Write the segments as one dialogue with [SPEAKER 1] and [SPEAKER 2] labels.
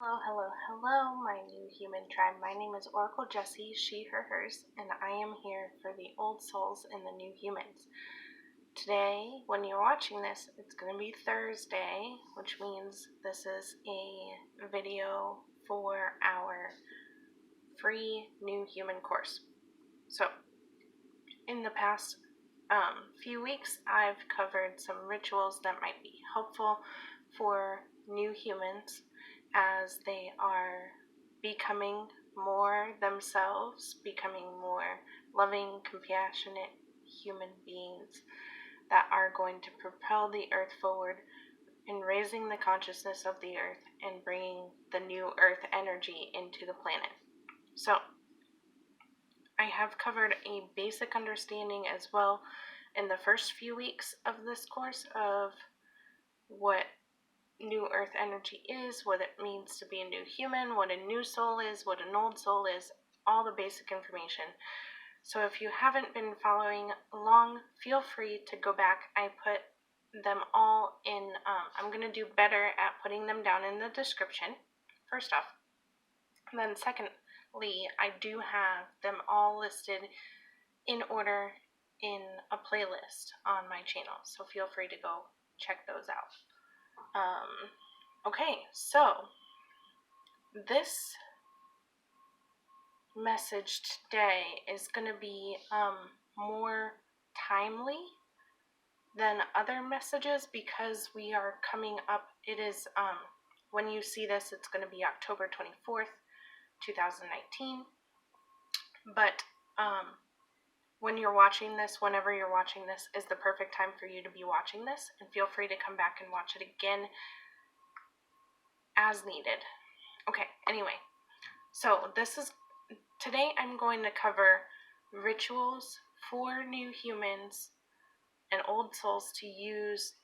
[SPEAKER 1] Hello, hello, hello, my new human tribe. My name is Oracle Jessie, she, her, hers, and I am here for the old souls and the new humans. Today, when you're watching this, it's going to be Thursday, which means this is a video for our free new human course. So, in the past few weeks, I've covered some rituals that might be helpful for new humans as they are becoming more themselves, becoming more loving, compassionate human beings that are going to propel the earth forward in raising the consciousness of the earth and bringing the new earth energy into the planet. So, I have covered a basic understanding as well in the first few weeks of this course of what new earth energy is, what it means to be a new human, what a new soul is, what an old soul is, all the basic information. So if you haven't been following along, feel free to go back. I put them all in, I'm going to do better at putting them down in the description, first off. And then secondly, I do have them all listed in order in a playlist on my channel, so feel free to go check those out. Okay, so this message today is going to be more timely than other messages because we are coming up. It is, when you see this, it's going to be October 24th, 2019. But when you're watching this, whenever you're watching this, is the perfect time for you to be watching this. And feel free to come back and watch it again as needed. Okay, anyway, so today I'm going to cover rituals for new humans and old souls to use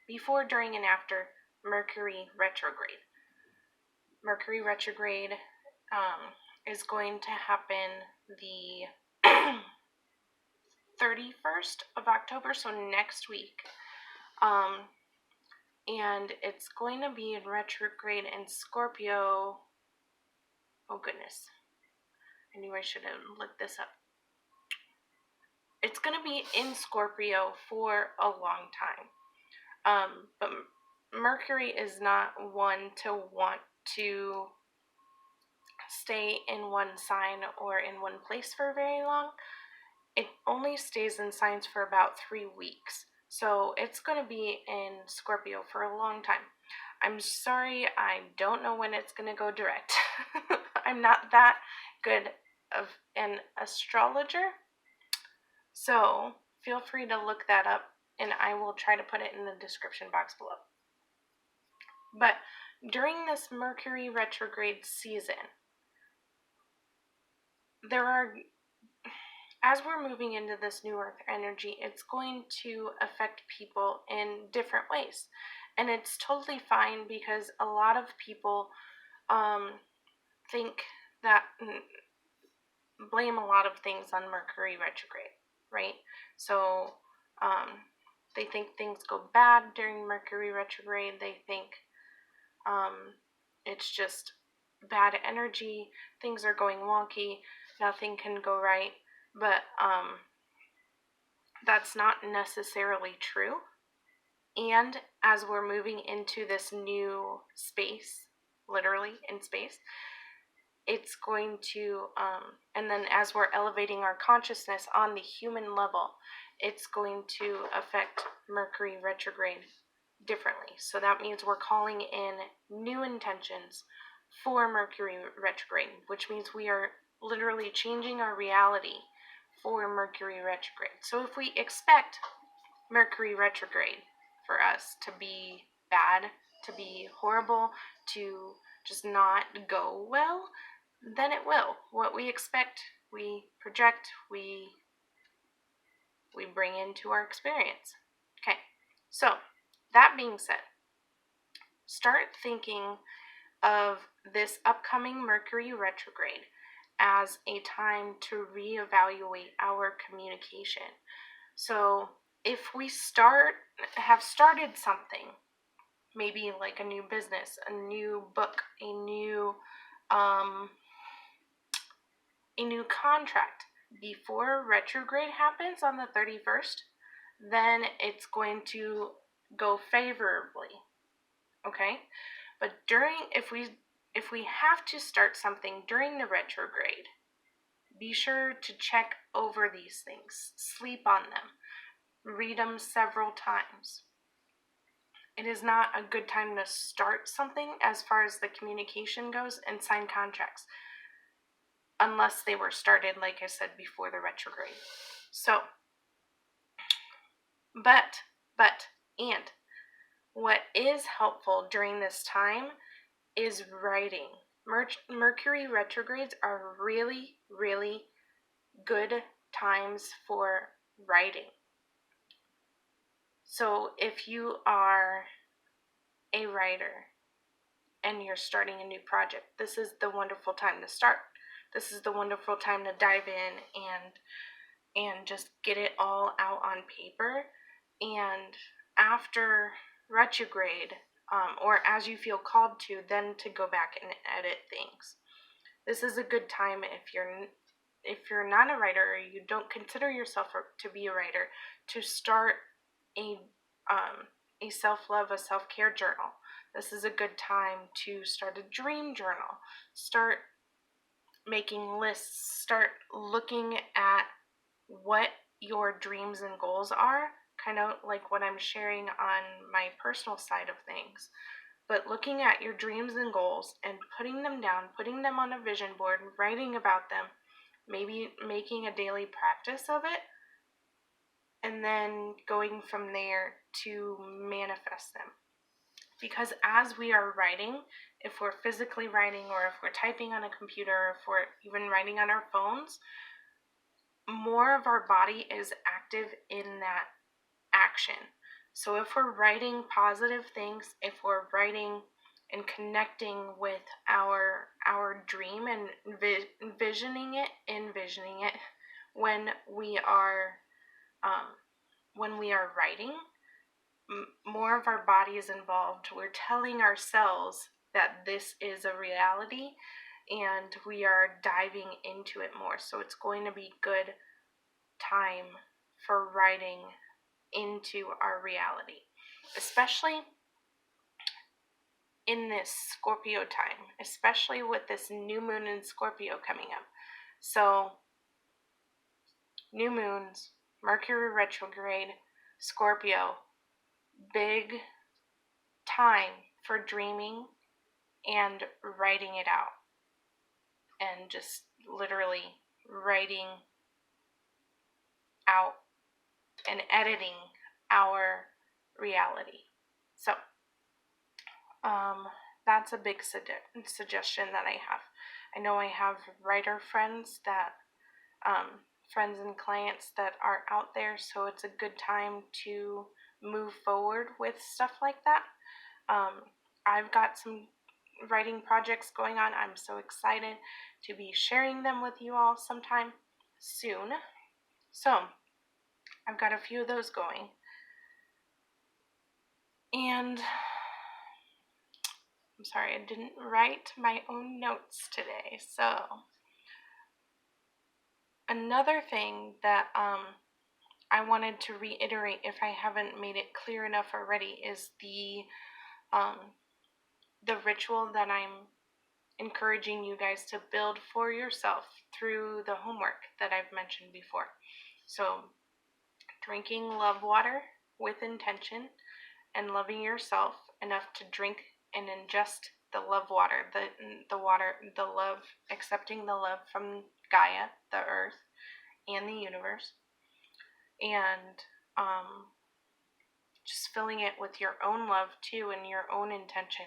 [SPEAKER 1] before, during, and after Mercury Retrograde. Mercury Retrograde is going to happen the 31st of October, so next week. And it's going to be in retrograde in Scorpio. Oh goodness, I knew I should have looked this up. It's going to be in Scorpio for a long time. But Mercury is not one to want to stay in one sign or in one place for very long. It only stays in signs for about 3 weeks. So it's going to be in Scorpio for a long time. I'm sorry, I don't know when it's going to go direct. I'm not that good of an astrologer. So feel free to look that up, and I will try to put it in the description box below. But during this Mercury retrograde season, as we're moving into this new earth energy, it's going to affect people in different ways. And it's totally fine because a lot of people think that, blame a lot of things on Mercury retrograde, right? So they think things go bad during Mercury retrograde. They think it's just bad energy, things are going wonky, nothing can go right. But that's not necessarily true. And as we're moving into this new space, literally in space, it's going to, and then as we're elevating our consciousness on the human level, it's going to affect Mercury retrograde differently. So that means we're calling in new intentions for Mercury retrograde, which means we are literally changing our reality for Mercury retrograde. So if we expect Mercury retrograde for us to be bad, to be horrible, to just not go well, then it will. What we expect, we project, we bring into our experience. Okay, so that being said, start thinking of this upcoming Mercury retrograde as a time to reevaluate our communication. So if we have started something, maybe like a new business, a new book, a new contract before retrograde happens on the 31st, then it's going to go favorably. Okay? But if we have to start something during the retrograde, be sure to check over these things, sleep on them, read them several times. It is not a good time to start something as far as the communication goes and sign contracts, unless they were started, like I said, before the retrograde. So, and what is helpful during this time is writing. Mercury retrogrades are really, really good times for writing. So if you are a writer and you're starting a new project, this is the wonderful time to start. This is the wonderful time to dive in and just get it all out on paper. And after retrograde, or as you feel called to, then to go back and edit things. This is a good time if you're not a writer, or you don't consider yourself to be a writer, to start a self-love, a self-care journal. This is a good time to start a dream journal. Start making lists. Start looking at what your dreams and goals are, kind of like what I'm sharing on my personal side of things. But looking at your dreams and goals and putting them down, putting them on a vision board, writing about them, maybe making a daily practice of it, and then going from there to manifest them. Because as we are writing, if we're physically writing, or if we're typing on a computer, or if we're even writing on our phones, more of our body is active in that action. So if we're writing positive things, if we're writing and connecting with our dream and envisioning it when we are writing, more of our body is involved. We're telling ourselves that this is a reality, and we are diving into it more. So it's going to be good time for writing into our reality, especially in this Scorpio time, especially with this new moon in Scorpio coming up. So new moons, Mercury retrograde, Scorpio, big time for dreaming and writing it out, and just literally writing out and editing our reality. So that's a big suggestion that I have. I know I have writer friends that friends and clients that are out there, so it's a good time to move forward with stuff like that. I've got some writing projects going on. I'm so excited to be sharing them with you all sometime soon. So I've got a few of those going. And I'm sorry, I didn't write my own notes today. So another thing that I wanted to reiterate, if I haven't made it clear enough already, is the ritual that I'm encouraging you guys to build for yourself through the homework that I've mentioned before. So drinking love water with intention, and loving yourself enough to drink and ingest the love water, the love, accepting the love from Gaia, the earth, and the universe, and just filling it with your own love too, and your own intention,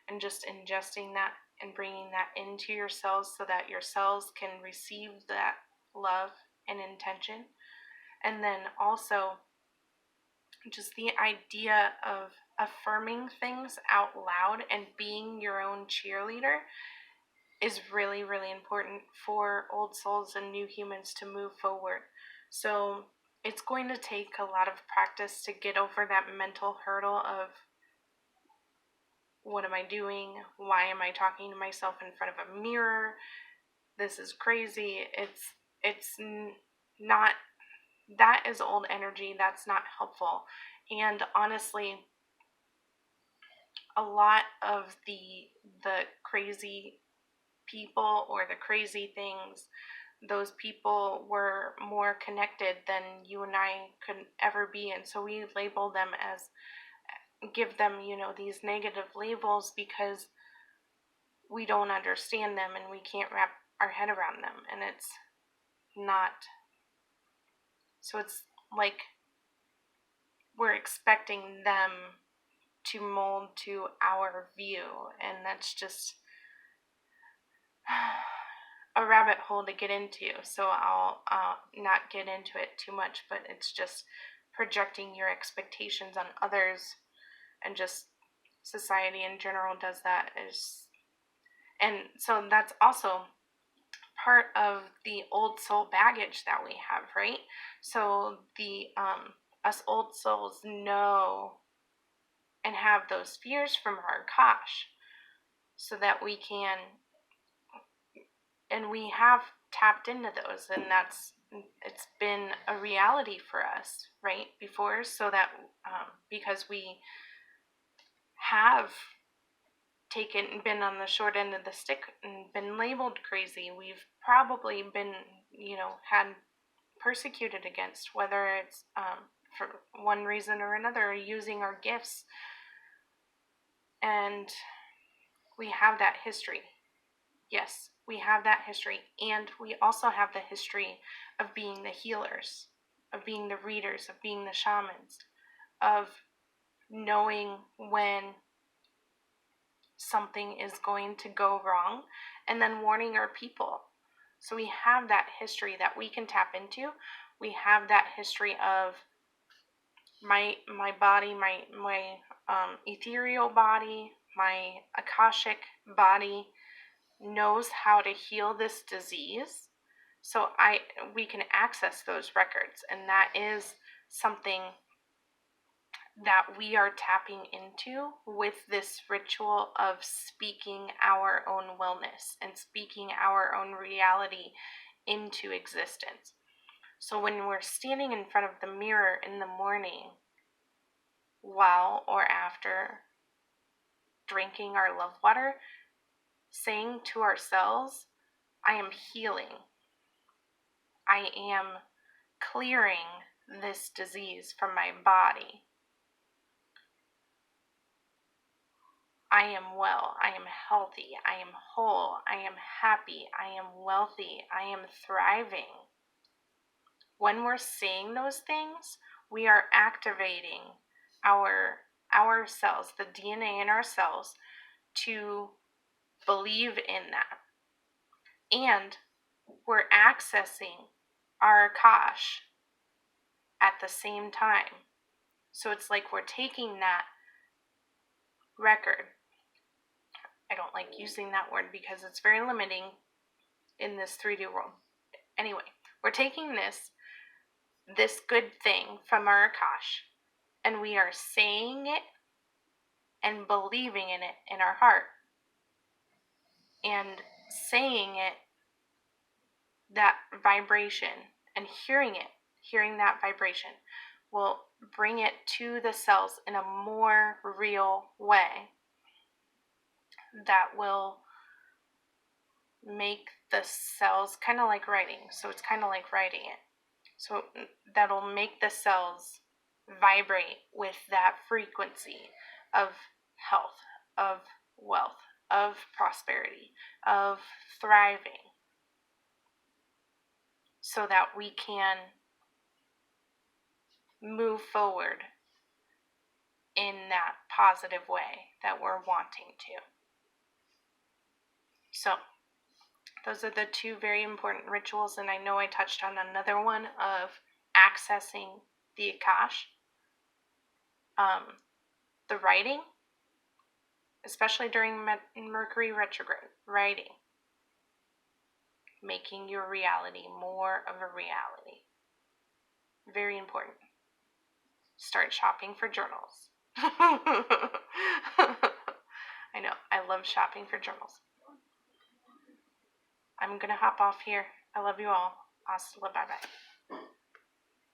[SPEAKER 1] and just ingesting that and bringing that into your cells so that your cells can receive that love and intention. And then also just the idea of affirming things out loud and being your own cheerleader is really, really important for old souls and new humans to move forward. So it's going to take a lot of practice to get over that mental hurdle of what am I doing? Why am I talking to myself in front of a mirror? This is crazy. It's not, that is old energy. That's not helpful. And honestly, a lot of the crazy people or the crazy things, those people were more connected than you and I could ever be, and so we label them as, give them, these negative labels because we don't understand them and we can't wrap our head around them, and it's not, so it's like we're expecting them to mold to our view, and that's just a rabbit hole to get into, so I'll not get into it too much, but it's just projecting your expectations on others, and just society in general does that. And so that's also part of the old soul baggage that we have, right? So the us old souls know and have those fears from our Akash, so that we can, and we have tapped into those, and it's been a reality for us, right, before, so that because we have been on the short end of the stick and been labeled crazy, we've probably been, had persecuted against, whether it's for one reason or another, using our gifts, and we have that history. Yes, we have that history, and we also have the history of being the healers, of being the readers, of being the shamans, of knowing when something is going to go wrong, and then warning our people. So we have that history that we can tap into. We have that history of my body, my ethereal body, my Akashic body knows how to heal this disease. So we can access those records, and that is something that we are tapping into with this ritual of speaking our own wellness and speaking our own reality into existence. So when we're standing in front of the mirror in the morning, while or after drinking our love water, saying to ourselves, I am healing. I am clearing this disease from my body. I am well, I am healthy, I am whole, I am happy, I am wealthy, I am thriving. When we're saying those things, we are activating our cells, the DNA in our cells, to believe in that. And we're accessing our Akash at the same time. So it's like we're taking that record. I don't like using that word because it's very limiting in this 3D world. Anyway, we're taking this good thing from our Akash, and we are saying it and believing in it in our heart, and saying it, that vibration, and hearing that vibration will bring it to the cells in a more real way that will make the cells kind of like writing. So it's kind of like writing it. So that'll make the cells vibrate with that frequency of health, of wealth, of prosperity, of thriving, so that we can move forward in that positive way that we're wanting to. So those are the two very important rituals, and I know I touched on another one of accessing the Akash. The writing, especially during Mercury Retrograde, writing, making your reality more of a reality. Very important. Start shopping for journals. I know, I love shopping for journals. I'm gonna hop off here. I love you all. Hasta la bye-bye.